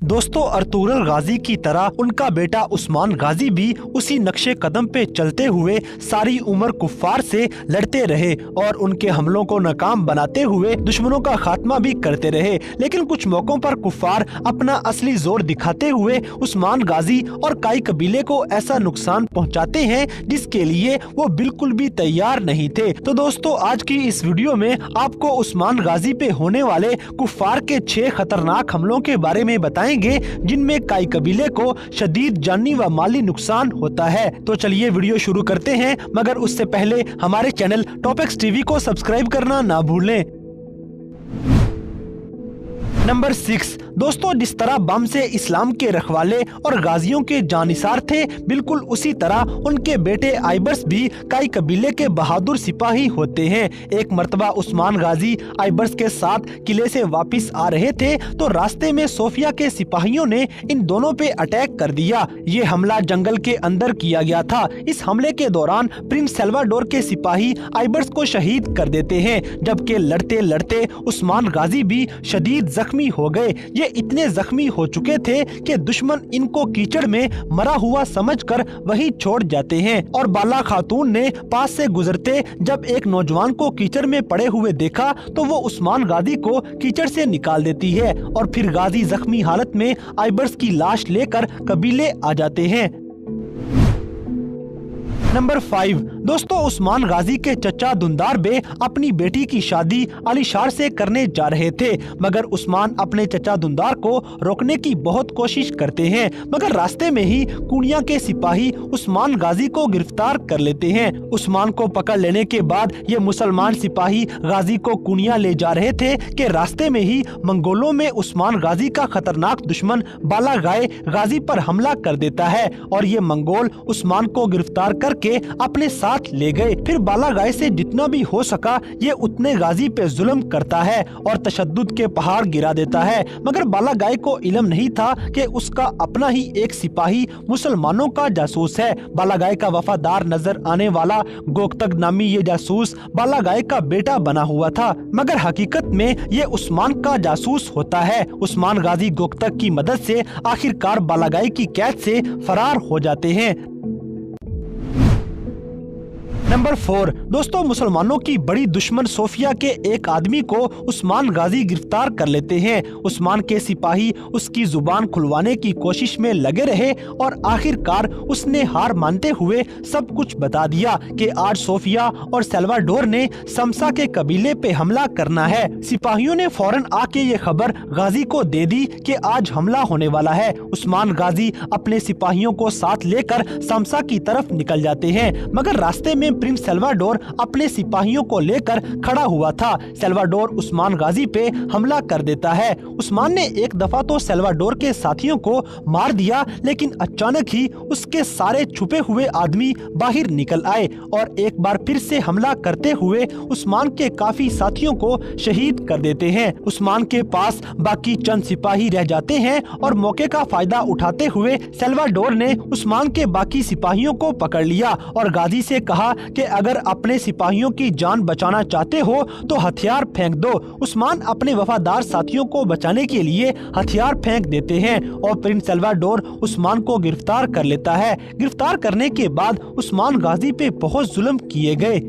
दोस्तों, अर्तुगरुल गाजी की तरह उनका बेटा उस्मान गाजी भी उसी नक्शे कदम पे चलते हुए सारी उम्र कुफ्फार से लड़ते रहे और उनके हमलों को नाकाम बनाते हुए दुश्मनों का खात्मा भी करते रहे। लेकिन कुछ मौकों पर कुफ्फार अपना असली जोर दिखाते हुए उस्मान गाजी और काई कबीले को ऐसा नुकसान पहुंचाते हैं जिसके लिए वो बिल्कुल भी तैयार नहीं थे। तो दोस्तों, आज की इस वीडियो में आपको उस्मान गाजी पे होने वाले कुफ्फार के 6 खतरनाक हमलों के बारे में बताएंगे जिनमें काई कबीले को शदीद जानी व माली नुकसान होता है। तो चलिए वीडियो शुरू करते हैं, मगर उससे पहले हमारे चैनल टॉपिक्स टीवी को सब्सक्राइब करना ना भूलें। नंबर 6 दोस्तों, जिस तरह बम से इस्लाम के रखवाले और गाजियों के जानिसार थे, बिल्कुल उसी तरह उनके बेटे आइबर्स भी काई कबीले के बहादुर सिपाही होते हैं। एक मर्तबा उस्मान गाजी आइबर्स के साथ किले से वापस आ रहे थे तो रास्ते में सोफिया के सिपाहियों ने इन दोनों पे अटैक कर दिया। ये हमला जंगल के अंदर किया गया था। इस हमले के दौरान प्रिंस सल्वाडोर के सिपाही आइबर्स को शहीद कर देते हैं, जबकि लड़ते लड़ते उस्मान गाजी भी शदीद जख्मी हो गए। ये इतने जख्मी हो चुके थे कि दुश्मन इनको कीचड़ में मरा हुआ समझकर वहीं छोड़ जाते हैं। और बाला खातून ने पास से गुजरते जब एक नौजवान को कीचड़ में पड़े हुए देखा तो वो उस्मान गाजी को कीचड़ से निकाल देती है और फिर गाजी जख्मी हालत में आइबर्स की लाश लेकर कबीले आ जाते हैं। नंबर 5 दोस्तों, उस्मान गाजी के चचा दुंदार बे अपनी बेटी की शादी अलीशार से करने जा रहे थे, मगर उस्मान अपने चचा दुंदार को रोकने की बहुत कोशिश करते हैं, मगर रास्ते में ही कुनिया के सिपाही उस्मान गाजी को गिरफ्तार कर लेते हैं। उस्मान को पकड़ लेने के बाद ये मुसलमान सिपाही गाजी को कुनिया ले जा रहे थे कि रास्ते में ही मंगोलों में उस्मान गाजी का खतरनाक दुश्मन बालागाय गाजी पर हमला कर देता है और ये मंगोल उस्मान को गिरफ्तार करके अपने साथ ले गए। फिर बालागाय से जितना भी हो सका ये उतने गाजी पे जुल्म करता है और तशद्दुद के पहाड़ गिरा देता है, मगर बालागाय को इल्म नहीं था कि उसका अपना ही एक सिपाही मुसलमानों का जासूस है। बालागाय का वफादार नजर आने वाला गोकतग नामी ये जासूस बालागाय का बेटा बना हुआ था, मगर हकीकत में ये उस्मान का जासूस होता है। उस्मान गाजी गोकतग की मदद से आखिरकार बालागाय की कैद से फरार हो जाते हैं। नंबर 4 दोस्तों, मुसलमानों की बड़ी दुश्मन सोफिया के एक आदमी को उस्मान गाजी गिरफ्तार कर लेते हैं। उस्मान के सिपाही उसकी जुबान खुलवाने की कोशिश में लगे रहे और आखिरकार उसने हार मानते हुए सब कुछ बता दिया कि आज सोफिया और सल्वाडोर ने समसा के कबीले पे हमला करना है। सिपाहियों ने फौरन आके ये खबर गाजी को दे दी कि आज हमला होने वाला है। उस्मान गाजी अपने सिपाहियों को साथ लेकर समसा की तरफ निकल जाते हैं, मगर रास्ते में प्रिंस सल्वाडोर अपने सिपाहियों को लेकर खड़ा हुआ था। सल्वाडोर उस्मान गाजी पे हमला कर देता है। उस्मान ने एक दफा तो सल्वाडोर के साथियों को मार दिया, लेकिन अचानक ही उसके सारे छुपे हुए आदमी बाहर निकल आए और एक बार फिर से हमला करते हुए उस्मान के काफी साथियों को शहीद कर देते हैं। उस्मान के पास बाकी चंद सिपाही रह जाते हैं और मौके का फायदा उठाते हुए सल्वाडोर ने उस्मान के बाकी सिपाहियों को पकड़ लिया और गाजी से कहा कि अगर अपने सिपाहियों की जान बचाना चाहते हो तो हथियार फेंक दो। उस्मान अपने वफादार साथियों को बचाने के लिए हथियार फेंक देते हैं और प्रिंस सल्वाडोर उस्मान को गिरफ्तार कर लेता है। गिरफ्तार करने के बाद उस्मान गाजी पे बहुत जुल्म किए गए।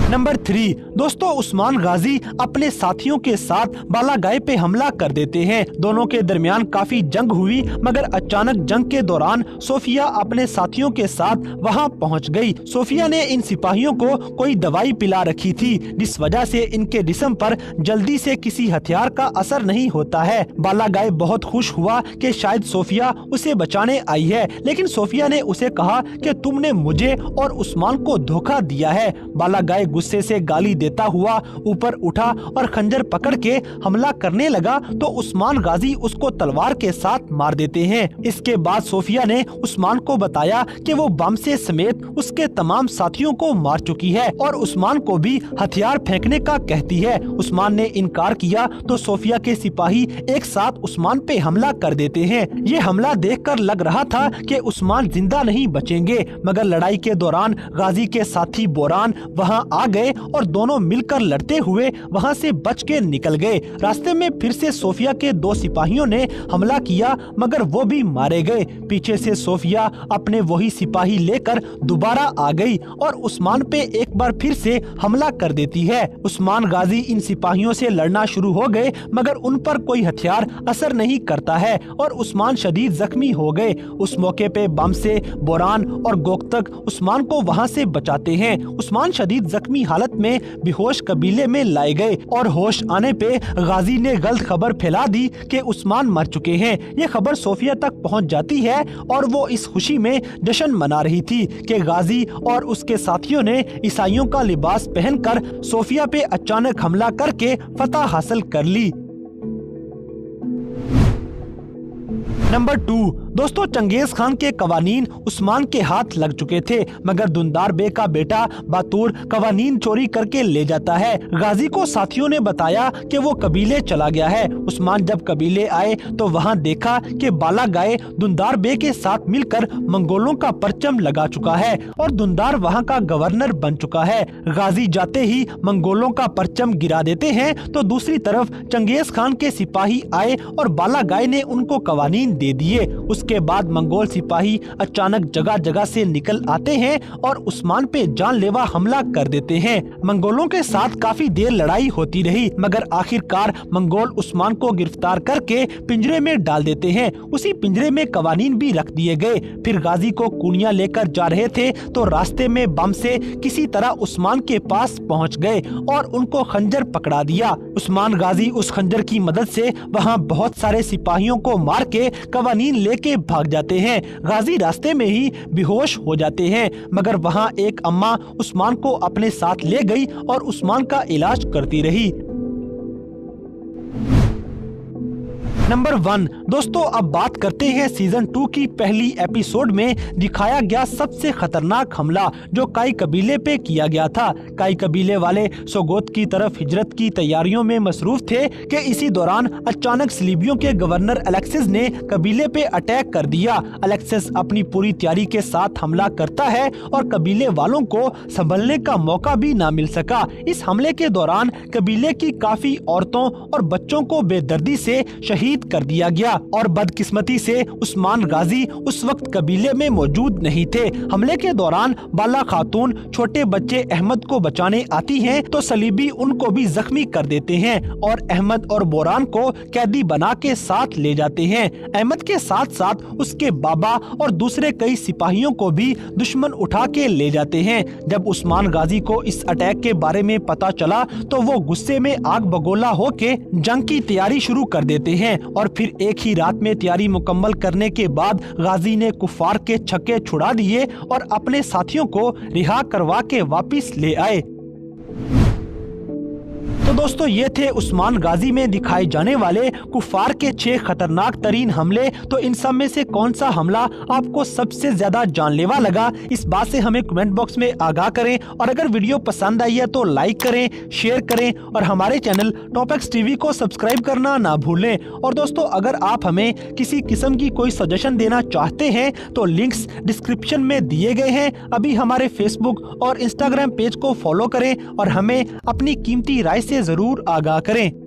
नंबर 3 दोस्तों, उस्मान गाजी अपने साथियों के साथ बालागाय पे हमला कर देते हैं। दोनों के दरमियान काफी जंग हुई, मगर अचानक जंग के दौरान सोफिया अपने साथियों के साथ वहां पहुंच गई। सोफिया ने इन सिपाहियों को कोई दवाई पिला रखी थी, जिस वजह से इनके जिस्म पर जल्दी से किसी हथियार का असर नहीं होता है। बालागाय बहुत खुश हुआ कि शायद सोफिया उसे बचाने आई है, लेकिन सोफिया ने उसे कहा कि तुमने मुझे और उस्मान को धोखा दिया है। बालागाय गुस्से से गाली देता हुआ ऊपर उठा और खंजर पकड़ के हमला करने लगा तो उस्मान गाजी उसको तलवार के साथ मार देते हैं। इसके बाद सोफिया ने उस्मान को बताया कि वो बम से समेत उसके तमाम साथियों को मार चुकी है और उस्मान को भी हथियार फेंकने का कहती है। उस्मान ने इनकार किया तो सोफिया के सिपाही एक साथ उस्मान पे हमला कर देते हैं। ये हमला देखकर लग रहा था कि उस्मान जिंदा नहीं बचेंगे, मगर लड़ाई के दौरान गाजी के साथी बोरान वहां आ आ गए और दोनों मिलकर लड़ते हुए वहां से बच के निकल गए। रास्ते में फिर से सोफिया के 2 सिपाहियों ने हमला किया मगर वो भी मारे गए। पीछे से सोफिया अपने वही सिपाही लेकर दोबारा आ गई और उस्मान पे एक बार फिर से हमला कर देती है। उस्मान गाजी इन सिपाहियों से लड़ना शुरू हो गए मगर उन पर कोई हथियार असर नहीं करता है और उस्मान शदीद जख्मी हो गए। उस मौके पे बम से बोरान और गोक्तक उस्मान को वहां से बचाते हैं। उस्मान शदीद जख्मी हालत में बेहोश कबीले में लाए गए और होश आने पे गाजी ने गलत खबर फैला दी कि उस्मान मर चुके हैं। ये खबर सोफिया तक पहुंच जाती है और वो इस खुशी में जश्न मना रही थी कि गाजी और उसके साथियों ने ईसाइयों का लिबास पहनकर सोफिया पे अचानक हमला करके फतह हासिल कर ली। नंबर 2 दोस्तों, चंगेज खान के कवानीन उस्मान के हाथ लग चुके थे मगर दुंदार बे का बेटा बातूर कवानीन चोरी करके ले जाता है। गाजी को साथियों ने बताया कि वो कबीले चला गया है। उस्मान जब कबीले आए तो वहां देखा कि बाला गाय दुंदार बे के साथ मिलकर मंगोलों का परचम लगा चुका है और दुंदार वहां का गवर्नर बन चुका है। गाजी जाते ही मंगोलों का परचम गिरा देते हैं तो दूसरी तरफ चंगेज खान के सिपाही आए और बाला गाय ने उनको कवानीन दे दिए। उसके बाद मंगोल सिपाही अचानक जगह जगह से निकल आते हैं और उस्मान पे जानलेवा हमला कर देते हैं। मंगोलों के साथ काफी देर लड़ाई होती रही मगर आखिरकार मंगोल उस्मान को गिरफ्तार करके पिंजरे में डाल देते हैं। उसी पिंजरे में कवानीन भी रख दिए गए। फिर गाजी को कुनिया लेकर जा रहे थे तो रास्ते में बम से किसी तरह उस्मान के पास पहुंच गए और उनको खंजर पकड़ा दिया। उस्मान गाजी उस खंजर की मदद से वहां बहुत सारे सिपाहियों को मार के कवानीन लेके भाग जाते हैं। गाजी रास्ते में ही बेहोश हो जाते हैं मगर वहां एक अम्मा उस्मान को अपने साथ ले गई और उस्मान का इलाज करती रही। नंबर 1 दोस्तों, अब बात करते हैं सीजन 2 की पहली एपिसोड में दिखाया गया सबसे खतरनाक हमला जो काई कबीले पे किया गया था। काई कबीले वाले सोगोत की तरफ हिजरत की तैयारियों में मसरूफ थे कि इसी दौरान अचानक सलीबियों के गवर्नर अलेक्सिस ने कबीले पे अटैक कर दिया। अलेक्सिस अपनी पूरी तैयारी के साथ हमला करता है और कबीले वालों को संभलने का मौका भी ना मिल सका। इस हमले के दौरान कबीले की काफी औरतों और बच्चों को बेदर्दी से शहीद कर दिया गया और बदकिस्मती से उस्मान गाजी उस वक्त कबीले में मौजूद नहीं थे। हमले के दौरान बाला खातून छोटे बच्चे अहमद को बचाने आती हैं तो सलीबी उनको भी जख्मी कर देते हैं और अहमद और बोरान को कैदी बना के साथ ले जाते हैं। अहमद के साथ साथ उसके बाबा और दूसरे कई सिपाहियों को भी दुश्मन उठा के ले जाते हैं। जब उस्मान गाजी को इस अटैक के बारे में पता चला तो वो गुस्से में आग बगोला होके जंग की तैयारी शुरू कर देते हैं और फिर एक ही रात में तैयारी मुकम्मल करने के बाद गाजी ने कुफार के छक्के छुड़ा दिए और अपने साथियों को रिहा करवा के वापिस ले आए। तो दोस्तों, ये थे उस्मान गाजी में दिखाए जाने वाले कुफार के 6 खतरनाक तरीन हमले। तो इन सब में से कौन सा हमला आपको सबसे ज्यादा जानलेवा लगा, इस बात से हमें कमेंट बॉक्स में आगाह करें और अगर वीडियो पसंद आई है तो लाइक करें, शेयर करें और हमारे चैनल टॉपएक्स टीवी को सब्सक्राइब करना ना भूलें। और दोस्तों, अगर आप हमें किसी किस्म की कोई सजेशन देना चाहते हैं तो लिंक्स डिस्क्रिप्शन में दिए गए हैं। अभी हमारे फेसबुक और इंस्टाग्राम पेज को फॉलो करें और हमें अपनी कीमती राय से जरूर आगाह करें।